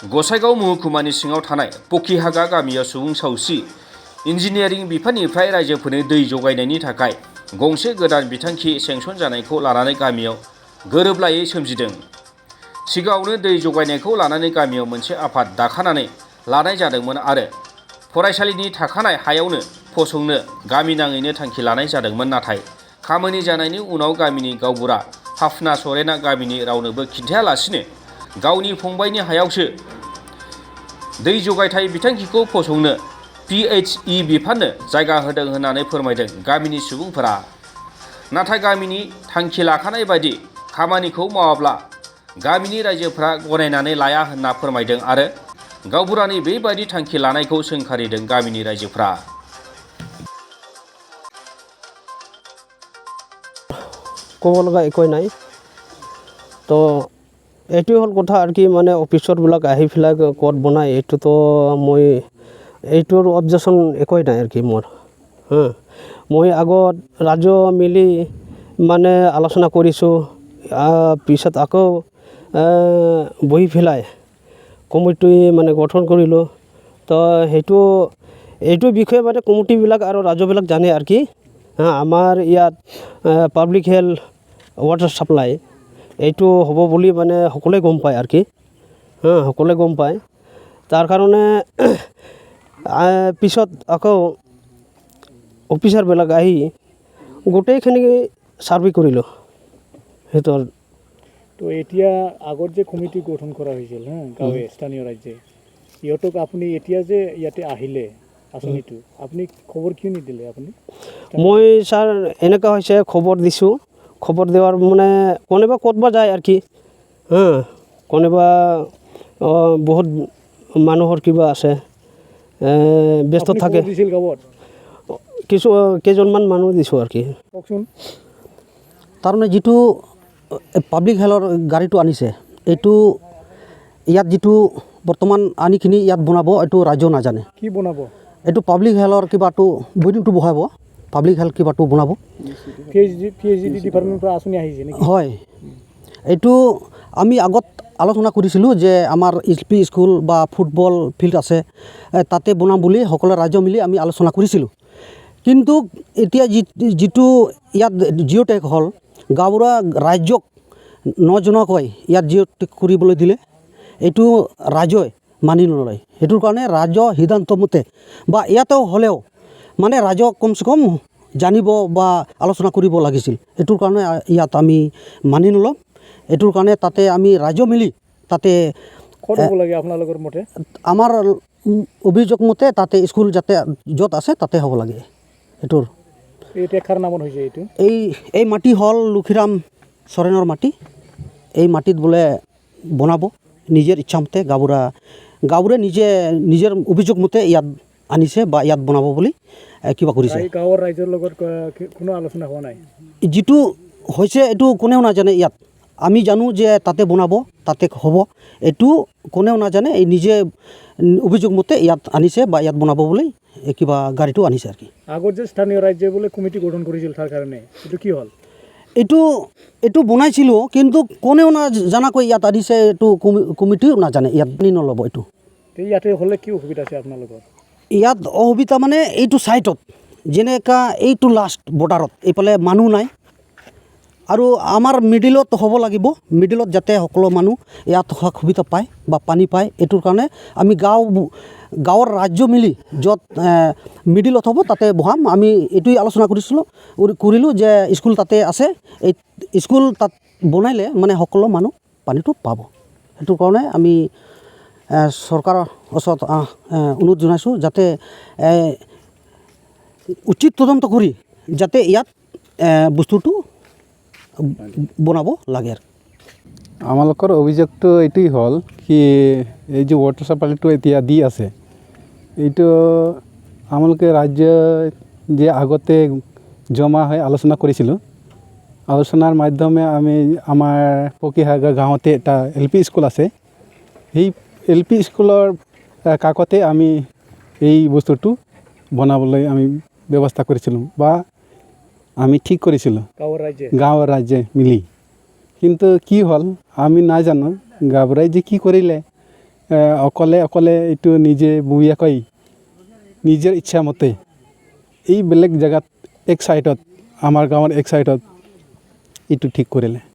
गसाइगाव महकुमानि सिङाव थानाय पकिहागा गामियाव सुबुं सावस्रि इन्जिनियारिं बिफाननिफ्राय रायजोफोरनो दै जगायनायनि थाखाय गंसे गोदान बिथांखि सेंसन जानायखौ लानानै गामियाव गोरोबलायै सोमजिदों। सिगाङावनो दै जगायनायखौ लानानै गामियाव मोनसे आफाद दाखानानै लानाय जादोंमोन आरो फरायसालिनि थाखानाय हायावनो फसंनो गामि नाङैनो थांखि लानाय जादोंमोन। नाथाय खामानि जानायनि उनाव गामिनि गावबुरा फाफना सरेना गामिनि रावनोबो खिन्थायालासिनो गावनि फंबायनि हायावसो दै जगायथाय बिथांखिखौ फसंनो PHE बिफाननो जायगा होदों होननानै फोरमायदों गामिनि सुबुंफोरा। नाथाय गामिनि थांखि लाखानाय बायदि खामानिखौ मावाब्ला गामिनि रायजोफ्रा गनायनानै लाया होनना फोरमायदों आरो गावबुरानि बेबायदि थांखि लानायखौ सोंखारिदों गामिनि रायजोफ्रा। ক'ব লগা একোৱেই নাই। তো এইটোৱে হ'ল কথা আৰু কি মানে অফিচৰবিলাক আহি পেলাই ক'ত বনায় এইটোতো মই এইটোৰ অবজেকশ্যন একোৱেই নাই আৰু কি মোৰ মই আগত ৰাজ্য মিলি মানে আলোচনা কৰিছোঁ, পিছত আকৌ বহি পেলাই কমিটি মানে গঠন কৰিলোঁ। তো এইটো বিষয়ে মানে কমিটিবিলাক আৰু ৰাজ্যবিলাক জানে আৰু কি আমাৰ ইয়াত পাব্লিক হেল্থ ৱাটাৰ ছাপ্লাই এইটো হ'ব বুলি মানে সকলোৱে গম পায় আৰু কি সকলোৱে গম পায়। তাৰ কাৰণে পিছত আকৌ অফিচাৰবিলাক আহি গোটেইখিনি ছাৰ্ভে কৰিলোঁ সিহঁতৰ। তো এতিয়া আগত যে কমিটি গঠন কৰা হৈছিল গাঁৱে স্থানীয় ৰাজ্যে, সিহঁতক আপুনি এতিয়া যে ইয়াতে আহিলে আঁচনিটো আপুনি খবৰ কিয় নিদিলে? আপুনি মই ছাৰ এনেকুৱা হৈছে খবৰ দিছোঁ, খবৰ দিয়াৰ মানে কোনোবা ক'তবা যায় আৰু কি কোনোবা বহুত মানুহৰ কিবা আছে ব্যস্ত থাকে, কেইজনমান মানুহ দিছোঁ আৰু কি। কওকচোন। তাৰমানে যিটো পাব্লিক হেল্থৰ গাড়ীটো আনিছে এইটো ইয়াত যিটো বৰ্তমান আনিখিনি ইয়াত বনাব এইটো ৰাজ্য নাজানে। কি বনাব? এইটো পাব্লিক হেল্থৰ কিবাটো বৈদিকটো বহাব, পাব্লিক হেল্থ কিবাটো বনাব। PHD ডিপাৰ্টমেণ্টৰ পৰা আঁচনি আহিছে নেকি? হয়, এইটো আমি আগত আলোচনা কৰিছিলোঁ যে আমাৰ LP স্কুল বা ফুটবল ফিল্ড আছে তাতে বনাম বুলি সকলো ৰাজ্য মিলি আমি আলোচনা কৰিছিলোঁ। কিন্তু এতিয়া যিটো ইয়াত জিঅ'টেক হ'ল, গাঁওবুঢ়া ৰাজ্যক নজনোৱাকৈ ইয়াত জিঅ'টেক কৰিবলৈ দিলে, এইটো ৰাজ্যই মানি নলয়। সেইটোৰ কাৰণে ৰাজ্য সিদ্ধান্ত মতে বা ইয়াতেও হ'লেও মানে ৰাজ্যক কমচে কম জানিব বা আলোচনা কৰিব লাগিছিল। এইটোৰ কাৰণে ইয়াত আমি মানি নলওঁ। এইটোৰ কাৰণে তাতে আমি ৰাজ্য মিলি তাতে ক'ত হ'ব লাগে আপোনালোকৰ মতে? আমাৰ অভিযোগ মতে তাতে স্কুল যাতে য'ত আছে তাতে হ'ব লাগে। এইটোৰ এতিয়া কাৰ নামত হৈছে এইটো? এই মাটি হ'ল লক্ষীৰাম চৰেণৰ মাটি। এই মাটিত বোলে বনাব নিজৰ ইচ্ছামতে গাঁওবুঢ়াই নিজৰ অভিযোগ মতে ইয়াত আনিছে বা ইয়াত বনাব বুলি কিবা কৰিছে। গাঁৱৰ ৰাইজৰ লগত কোনো আলোচনা হোৱা নাই? যিটো হৈছে এইটো কোনেও নাজানে। ইয়াত আমি জানো যে তাতে বনাব, তাতে হ'ব, এইটো কোনেও নাজানে। এই নিজে অভিযোগ মতে ইয়াত আনিছে বা ইয়াত বনাব বুলি কিবা গাড়ীটো আনিছে আৰু কি। আগত যে স্থানীয় ৰাজ্যে বোলে কমিটি গঠন কৰিছিল তাৰ কাৰণে এইটো কি হ'ল? এইটো বনাইছিলোঁ কিন্তু কোনেও নাজানাকৈ ইয়াত আনিছে, এইটো কমিটিও নাজানে, ইয়াত নল'ব। এইটো ইয়াতে হ'লে কি অসুবিধা আছে আপোনালোকৰ? ইয়াত অসুবিধা মানে এইটো ছাইডত যেনেকুৱা এইটো লাষ্ট বৰ্ডাৰত এইফালে মানুহ নাই আৰু আমাৰ মিডিলত হ'ব লাগিব। মিডিলত যাতে সকলো মানুহ ইয়াত সুবিধা পায় বা পানী পায়, এইটোৰ কাৰণে আমি গাঁৱৰ ৰাজ্য মিলি য'ত মিডিলত হ'ব তাতে বহাম। আমি এইটোৱে আলোচনা কৰিলোঁ যে স্কুল তাতে আছে, এই স্কুল তাত বনাইলে মানে সকলো মানুহ পানীটো পাব। সেইটোৰ কাৰণে আমি চৰকাৰৰ ওচৰত অনুৰোধ জনাইছোঁ যাতে উচিত তদন্ত কৰি যাতে ইয়াত বস্তুটো বনাব লাগে। আৰু আমালোকৰ অভিযোগটো এইটোৱেই হ'ল কি এই যে ৱাটাৰ ছাপ্লাইটো এতিয়া দি আছে, এইটো আমালোকে ৰাজ্য যে আগতে জমা হৈ আলোচনা কৰিছিলোঁ, আলোচনাৰ মাধ্যমে আমি আমাৰ পকিহাগা গাঁৱতে এটা LP স্কুল আছে, সেই LP স্কুলৰ কাষতে আমি এই বস্তুটো বনাবলৈ আমি ব্যৱস্থা কৰিছিলোঁ বা আমি ঠিক কৰিছিলোঁ গাঁৱৰ ৰাজ্যে মিলি। কিন্তু কি হ'ল আমি নাজানো গাঁৱৰ ৰাইজে কি কৰিলে, অকলে অকলে এইটো নিজে বঢ়িয়াকৈ নিজৰ ইচ্ছামতে এই বেলেগ জেগাত এক চাইডত আমাৰ গাঁৱৰ এক চাইডত এইটো ঠিক কৰিলে